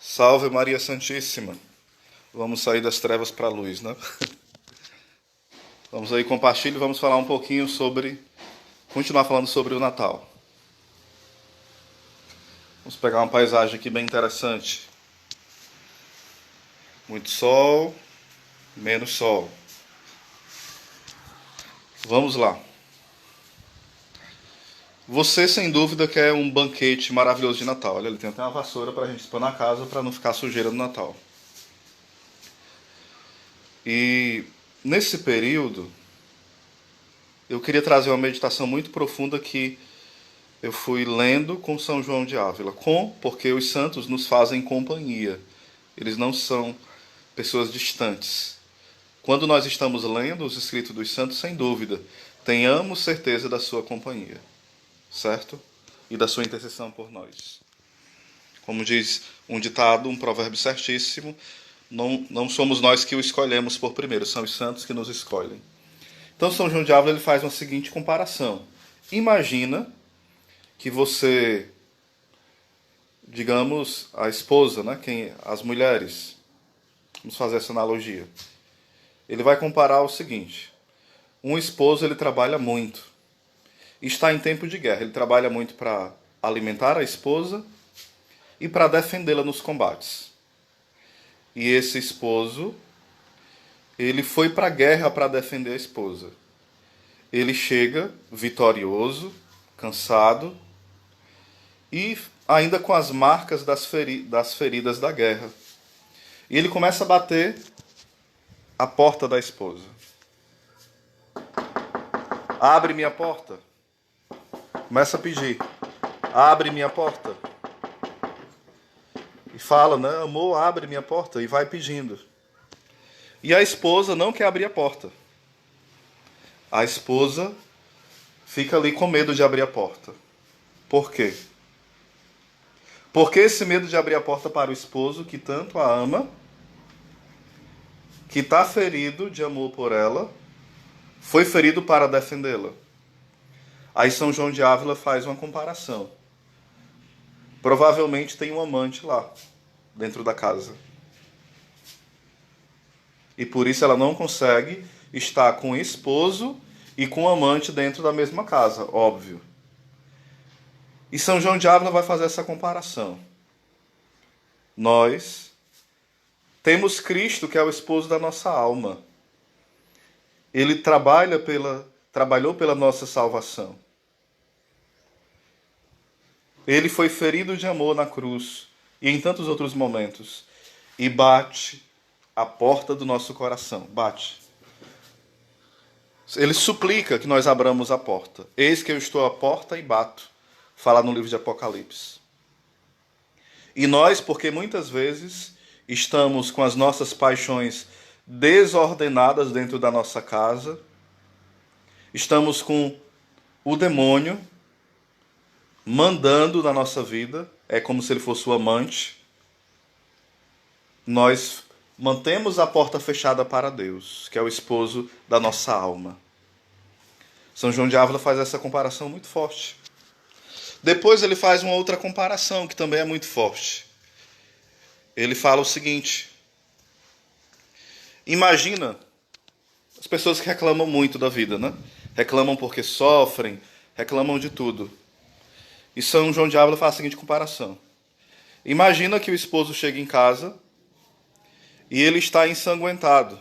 Salve Maria Santíssima. Vamos sair das trevas para a luz, né? Vamos aí, compartilhe, vamos falar um pouquinho continuar falando sobre o Natal. Vamos pegar uma paisagem aqui bem interessante. Muito sol, menos sol. Vamos lá. Você, sem dúvida, quer um banquete maravilhoso de Natal. Olha, ele tem até uma vassoura para a gente pôr na casa para não ficar sujeira no Natal. E nesse período, eu queria trazer uma meditação muito profunda que eu fui lendo com São João de Ávila. Porque os santos nos fazem companhia. Eles não são pessoas distantes. Quando nós estamos lendo os escritos dos santos, sem dúvida, tenhamos certeza da sua companhia, certo? E da sua intercessão por nós. Como diz um ditado, um provérbio certíssimo, não somos nós que o escolhemos por primeiro, são os santos que nos escolhem. Então São João de Ávila ele faz uma seguinte comparação. Imagina que você, digamos, a esposa, né, as mulheres, vamos fazer essa analogia. Ele vai comparar o seguinte: um esposo ele trabalha muito, está em tempo de guerra, ele trabalha muito para alimentar a esposa e para defendê-la nos combates. E esse esposo, ele foi para a guerra para defender a esposa. Ele chega vitorioso, cansado e ainda com as marcas das feridas da guerra. E ele começa a bater a porta da esposa. Abre minha porta. Começa a pedir. Abre minha porta. E fala, né? Amor, abre minha porta. E vai pedindo. E a esposa não quer abrir a porta. A esposa fica ali com medo de abrir a porta. Por quê? Porque esse medo de abrir a porta para o esposo, que tanto a ama, que está ferido de amor por ela, foi ferido para defendê-la. Aí São João de Ávila faz uma comparação. Provavelmente tem um amante lá, dentro da casa. E por isso ela não consegue estar com o esposo e com o amante dentro da mesma casa, óbvio. E São João de Ávila vai fazer essa comparação. Nós temos Cristo, que é o esposo da nossa alma. Ele trabalhou pela nossa salvação. Ele foi ferido de amor na cruz e em tantos outros momentos. E bate a porta do nosso coração. Bate. Ele suplica que nós abramos a porta. Eis que eu estou à porta e bato. Fala no livro de Apocalipse. E nós, porque muitas vezes estamos com as nossas paixões desordenadas dentro da nossa casa, estamos com o demônio mandando na nossa vida, é como se ele fosse o amante. Nós mantemos a porta fechada para Deus, que é o esposo da nossa alma. São João de Ávila faz essa comparação muito forte. Depois ele faz uma outra comparação, que também é muito forte. Ele fala o seguinte: imagina as pessoas que reclamam muito da vida, né? Reclamam porque sofrem, reclamam de tudo. E São João de Ávila faz a seguinte comparação. Imagina que o esposo chega em casa e ele está ensanguentado.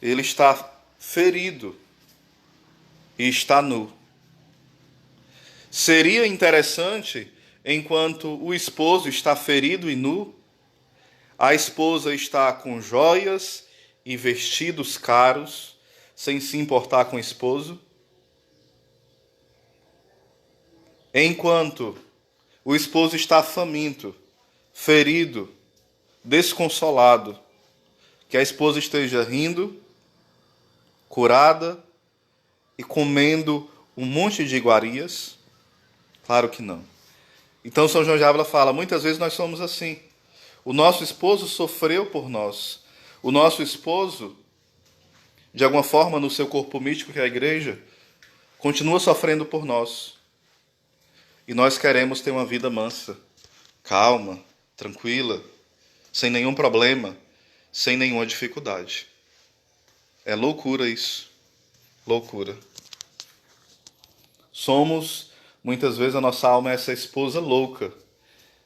Ele está ferido e está nu. Seria interessante, enquanto o esposo está ferido e nu, a esposa está com joias e vestidos caros, sem se importar com o esposo? Enquanto o esposo está faminto, ferido, desconsolado, que a esposa esteja rindo, curada e comendo um monte de iguarias? Claro que não. Então São João de Ávila fala, muitas vezes nós somos assim. O nosso esposo sofreu por nós. O nosso esposo, de alguma forma, no seu corpo místico, que é a igreja, continua sofrendo por nós. E nós queremos ter uma vida mansa. calma, tranquila, sem nenhum problema, sem nenhuma dificuldade. É loucura isso. Loucura. Somos, muitas vezes, a nossa alma é essa esposa louca,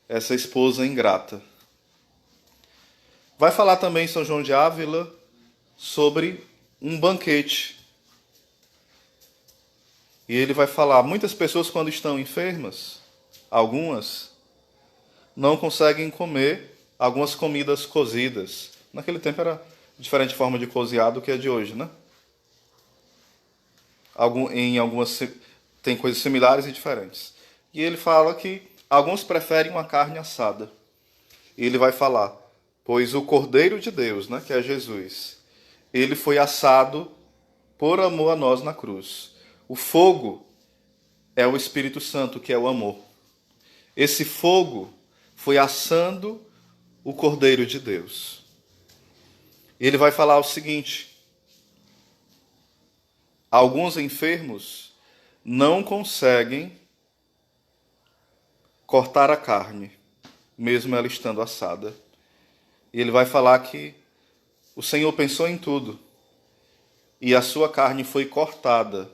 essa esposa ingrata. Vai falar também São João de Ávila sobre um banquete. E ele vai falar, muitas pessoas quando estão enfermas, algumas, não conseguem comer algumas comidas cozidas. Naquele tempo era diferente forma de cozinhar do que é de hoje, né? Em algumas tem coisas similares e diferentes. E ele fala que alguns preferem uma carne assada. E ele vai falar, pois o Cordeiro de Deus, né, que é Jesus, ele foi assado por amor a nós na cruz. O fogo é o Espírito Santo, que é o amor. Esse fogo foi assando o Cordeiro de Deus. Ele vai falar o seguinte: alguns enfermos não conseguem cortar a carne, mesmo ela estando assada. E ele vai falar que o Senhor pensou em tudo, e a sua carne foi cortada,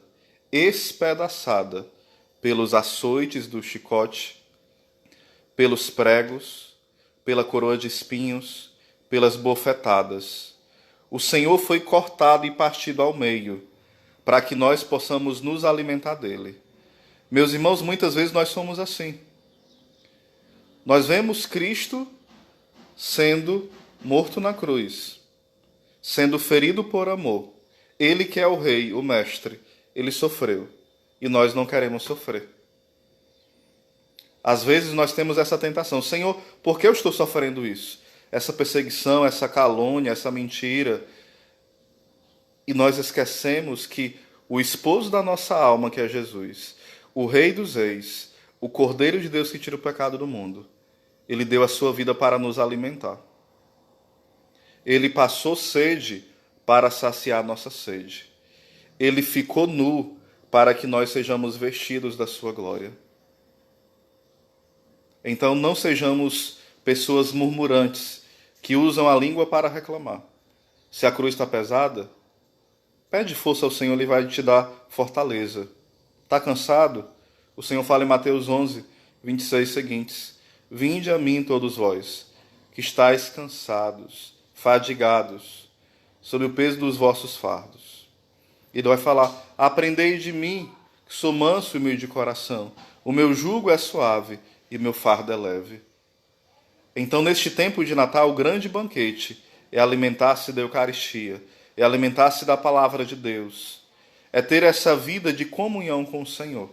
espedaçada, pelos açoites do chicote, pelos pregos, pela coroa de espinhos, pelas bofetadas. O Senhor foi cortado e partido ao meio, para que nós possamos nos alimentar dele. Meus irmãos, muitas vezes nós somos assim. Nós vemos Cristo sendo morto na cruz, sendo ferido por amor. Ele que é o rei, o mestre, ele sofreu. E nós não queremos sofrer. Às vezes nós temos essa tentação. Senhor, por que eu estou sofrendo isso? Essa perseguição, essa calúnia, essa mentira. E nós esquecemos que o esposo da nossa alma, que é Jesus, o Rei dos Reis, o Cordeiro de Deus que tira o pecado do mundo, ele deu a sua vida para nos alimentar. Ele passou sede para saciar nossa sede. Ele ficou nu para que nós sejamos vestidos da sua glória. Então não sejamos pessoas murmurantes que usam a língua para reclamar. Se a cruz está pesada, pede força ao Senhor, Ele vai te dar fortaleza. Está cansado? O Senhor fala em Mateus 11, 26 seguintes: vinde a mim todos vós, que estáis cansados, fadigados, sob o peso dos vossos fardos. Ele vai falar, aprendei de mim, que sou manso e humilde de coração. O meu jugo é suave e meu fardo é leve. Então, neste tempo de Natal, o grande banquete é alimentar-se da Eucaristia, é alimentar-se da palavra de Deus, é ter essa vida de comunhão com o Senhor.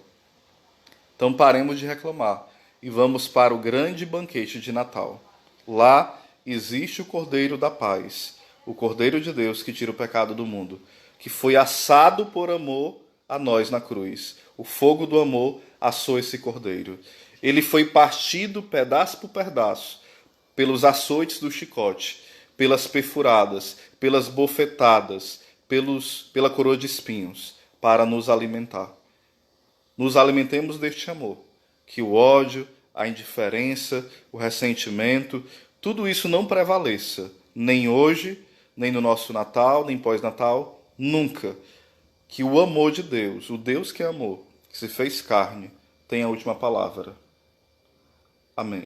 Então, paremos de reclamar e vamos para o grande banquete de Natal. Lá existe o Cordeiro da Paz, o Cordeiro de Deus que tira o pecado do mundo, que foi assado por amor a nós na cruz. O fogo do amor assou esse cordeiro. Ele foi partido pedaço por pedaço, pelos açoites do chicote, pelas perfuradas, pelas bofetadas, pela coroa de espinhos, para nos alimentar. Nos alimentemos deste amor, que o ódio, a indiferença, o ressentimento, tudo isso não prevaleça, nem hoje, nem no nosso Natal, nem pós-Natal, nunca. Que o amor de Deus, o Deus que é amor, que se fez carne, tenha a última palavra. Amém.